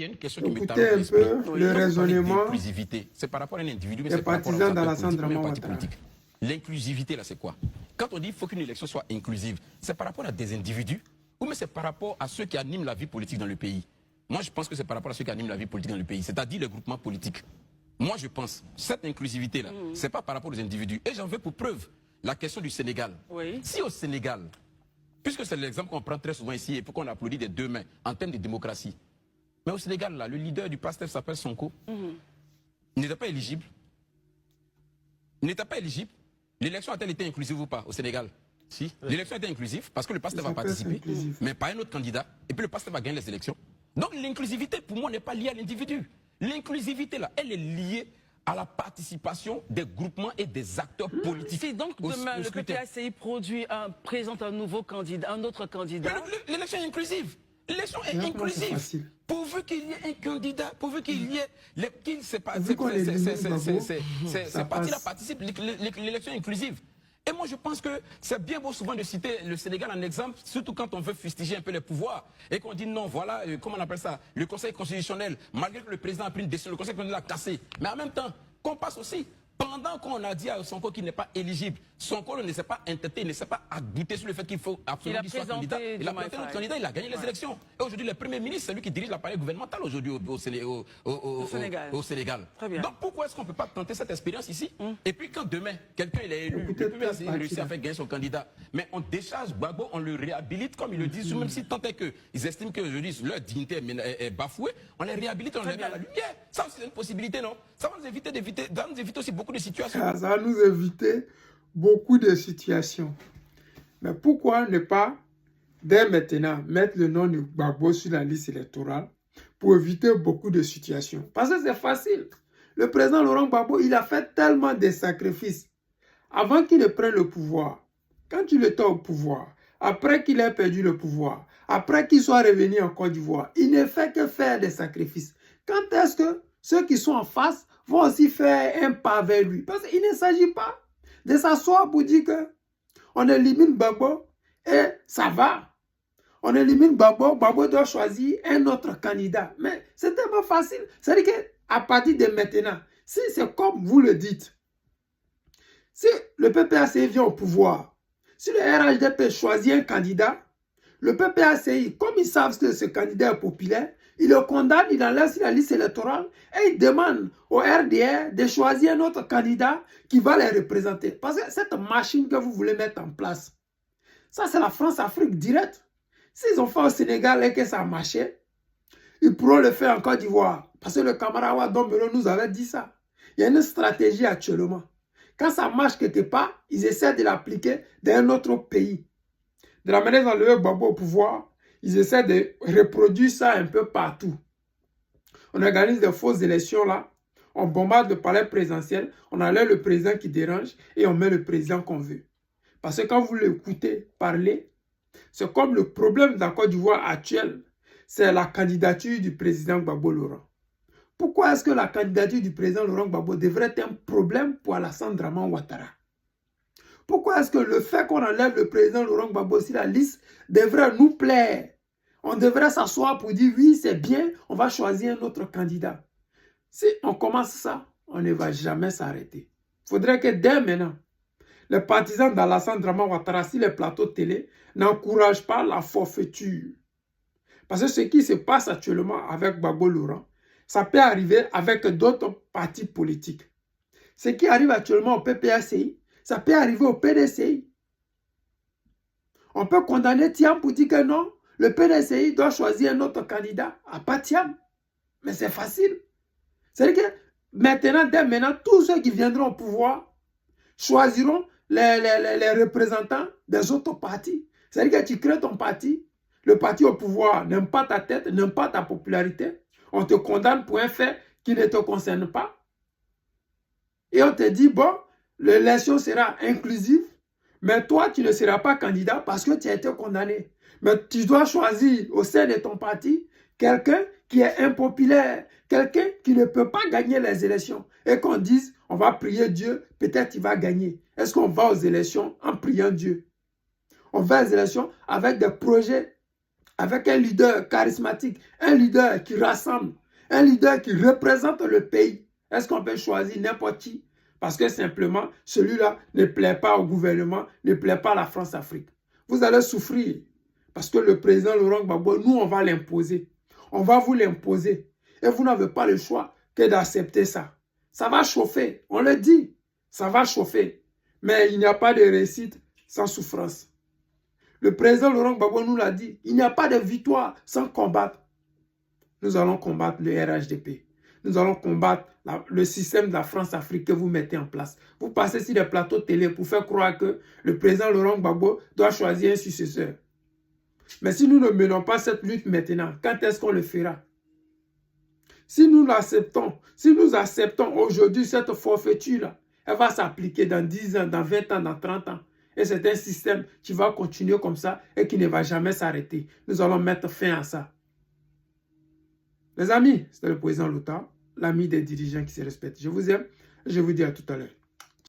il y a une question qui me taraude Écoutez un l'esprit. peu le raisonnement C'est par rapport à un individu, mais des c'est par rapport partisans à d'Alassane parti Ouattara. politique. L'inclusivité, là, c'est quoi? Quand on dit qu'il faut qu'une élection soit inclusive, c'est par rapport à des individus ou mais c'est par rapport à ceux qui animent la vie politique dans le pays? Moi, je pense que c'est par rapport à ceux qui animent la vie politique dans le pays, c'est-à-dire les groupements politiques. Moi, je pense, cette inclusivité-là, c'est pas par rapport aux individus. Et j'en veux pour preuve la question du Sénégal. Oui. Si au Sénégal, puisque c'est l'exemple qu'on prend très souvent ici et pour qu'on applaudit des deux mains en termes de démocratie, mais au Sénégal, là, le leader du PASTEF s'appelle Sonko. Il n'était pas éligible. Il n'était pas éligible. L'élection a-t-elle été inclusive ou pas au Sénégal? Si. L'élection était inclusive parce que le PASTEF a participé, mais pas un autre candidat. Et puis le PASTEF a gagné les élections. Donc l'inclusivité, pour moi, n'est pas liée à l'individu. L'inclusivité, là, elle est liée à la participation des groupements et des acteurs politiques. Si donc demain le PPACI présente un nouveau candidat, un autre candidat. L'élection est inclusive. L'élection est inclusive. Pourvu qu'il y ait un candidat, pourvu qu'il y ait ces partis-là participent, l'élection est inclusive. Et moi, je pense que c'est bien beau souvent de citer le Sénégal en exemple, surtout quand on veut fustiger un peu les pouvoirs et qu'on dit non, voilà, comment on appelle ça, le Conseil constitutionnel, malgré que le président a pris une décision, le Conseil constitutionnel l'a cassé. Mais en même temps, qu'on passe aussi, pendant qu'on a dit à Sonko qu'il n'est pas éligible, Sonko ne s'est pas entêté, il ne s'est pas agouté sur le fait qu'il faut absolument qu'il soit candidat. Il a présenté notre candidat, il a gagné les élections. Et aujourd'hui, le Premier ministre, c'est lui qui dirige l'appareil gouvernemental aujourd'hui au Sénégal. Très bien. Donc pourquoi est-ce qu'on ne peut pas tenter cette expérience ici? Et puis quand demain, quelqu'un il est élu, le Premier ministre réussit à faire gagner son candidat, mais on décharge Gbagbo, on le réhabilite comme ils le disent, même si tant est qu'ils estiment qu'aujourd'hui leur dignité est bafouée, on les réhabilite, on les met à la lumière. Ça aussi c'est une possibilité, non? Ça va nous éviter aussi beaucoup de situations. Ça va nous éviter beaucoup de situations. Mais pourquoi ne pas, dès maintenant, mettre le nom de Gbagbo sur la liste électorale pour éviter beaucoup de situations? Parce que c'est facile. Le président Laurent Gbagbo, il a fait tellement de sacrifices avant qu'il ne prenne le pouvoir. Quand il était au pouvoir, après qu'il ait perdu le pouvoir, après qu'il soit revenu en Côte d'Ivoire, il ne fait que faire des sacrifices. Quand est-ce que ceux qui sont en face vont aussi faire un pas vers lui? Parce qu'il ne s'agit pas de s'asseoir pour dire que on élimine Gbagbo et ça va. On élimine Gbagbo, Gbagbo doit choisir un autre candidat. Mais c'est tellement facile. C'est-à-dire qu'à partir de maintenant, si c'est comme vous le dites, si le PPACI vient au pouvoir, si le RHDP choisit un candidat, le PPACI, comme ils savent que ce candidat est populaire, il le condamne, il enlève sur la liste électorale et il demande au RDR de choisir un autre candidat qui va les représenter. Parce que cette machine que vous voulez mettre en place, ça c'est la France-Afrique directe. S'ils ont fait au Sénégal et que ça a marché, ils pourront le faire en Côte d'Ivoire. Parce que le camarade Wadombelo nous avait dit ça. Il y a une stratégie actuellement. Quand ça marche quelque part, ils essaient de l'appliquer dans un autre pays. De la manière d'enlever Gbagbo au pouvoir, ils essaient de reproduire ça un peu partout. On organise des fausses élections là, on bombarde le palais présidentiel, on enlève le président qui dérange et on met le président qu'on veut. Parce que quand vous l'écoutez parler, c'est comme le problème de la Côte d'Ivoire actuelle, c'est la candidature du président Gbagbo Laurent. Pourquoi est-ce que la candidature du président Laurent Gbagbo devrait être un problème pour Alassane Dramane Ouattara? Pourquoi est-ce que le fait qu'on enlève le président Laurent Gbagbo sur la liste devrait nous plaire? On devrait s'asseoir pour dire oui, c'est bien, on va choisir un autre candidat. Si on commence ça, on ne va jamais s'arrêter. Il faudrait que dès maintenant, les partisans d'Alassane Dramane Ouattara sur les plateaux de télé n'encouragent pas la forfaiture. Parce que ce qui se passe actuellement avec Gbagbo Laurent, ça peut arriver avec d'autres partis politiques. Ce qui arrive actuellement au PPACI, ça peut arriver au PDCI. On peut condamner Thiam pour dire que non, le PDCI doit choisir un autre candidat, à pas Thiam. Mais c'est facile. C'est-à-dire que maintenant, dès maintenant, tous ceux qui viendront au pouvoir choisiront les représentants des autres partis. C'est-à-dire que tu crées ton parti, le parti au pouvoir n'aime pas ta tête, n'aime pas ta popularité. On te condamne pour un fait qui ne te concerne pas. Et on te dit, bon, l'élection sera inclusive, mais toi, tu ne seras pas candidat parce que tu as été condamné. Mais tu dois choisir au sein de ton parti quelqu'un qui est impopulaire, quelqu'un qui ne peut pas gagner les élections. Et qu'on dise, on va prier Dieu, peut-être il va gagner. Est-ce qu'on va aux élections en priant Dieu? On va aux élections avec des projets avec un leader charismatique, un leader qui rassemble, un leader qui représente le pays. Est-ce qu'on peut choisir n'importe qui? Parce que simplement, celui-là ne plaît pas au gouvernement, ne plaît pas à la France-Afrique. Vous allez souffrir. Parce que le président Laurent Gbagbo, nous, on va l'imposer. On va vous l'imposer. Et vous n'avez pas le choix que d'accepter ça. Ça va chauffer, on le dit. Ça va chauffer. Mais il n'y a pas de réussite sans souffrance. Le président Laurent Gbagbo nous l'a dit. Il n'y a pas de victoire sans combattre. Nous allons combattre le RHDP. Nous allons combattre le système de la France-Afrique que vous mettez en place. Vous passez sur des plateaux télé pour faire croire que le président Laurent Gbagbo doit choisir un successeur. Mais si nous ne menons pas cette lutte maintenant, quand est-ce qu'on le fera? Si nous l'acceptons, si nous acceptons aujourd'hui cette forfaiture-là, elle va s'appliquer dans 10 ans, dans 20 ans, dans 30 ans. Et c'est un système qui va continuer comme ça et qui ne va jamais s'arrêter. Nous allons mettre fin à ça. Les amis, c'était le président Lota, l'ami des dirigeants qui se respectent. Je vous aime et je vous dis à tout à l'heure.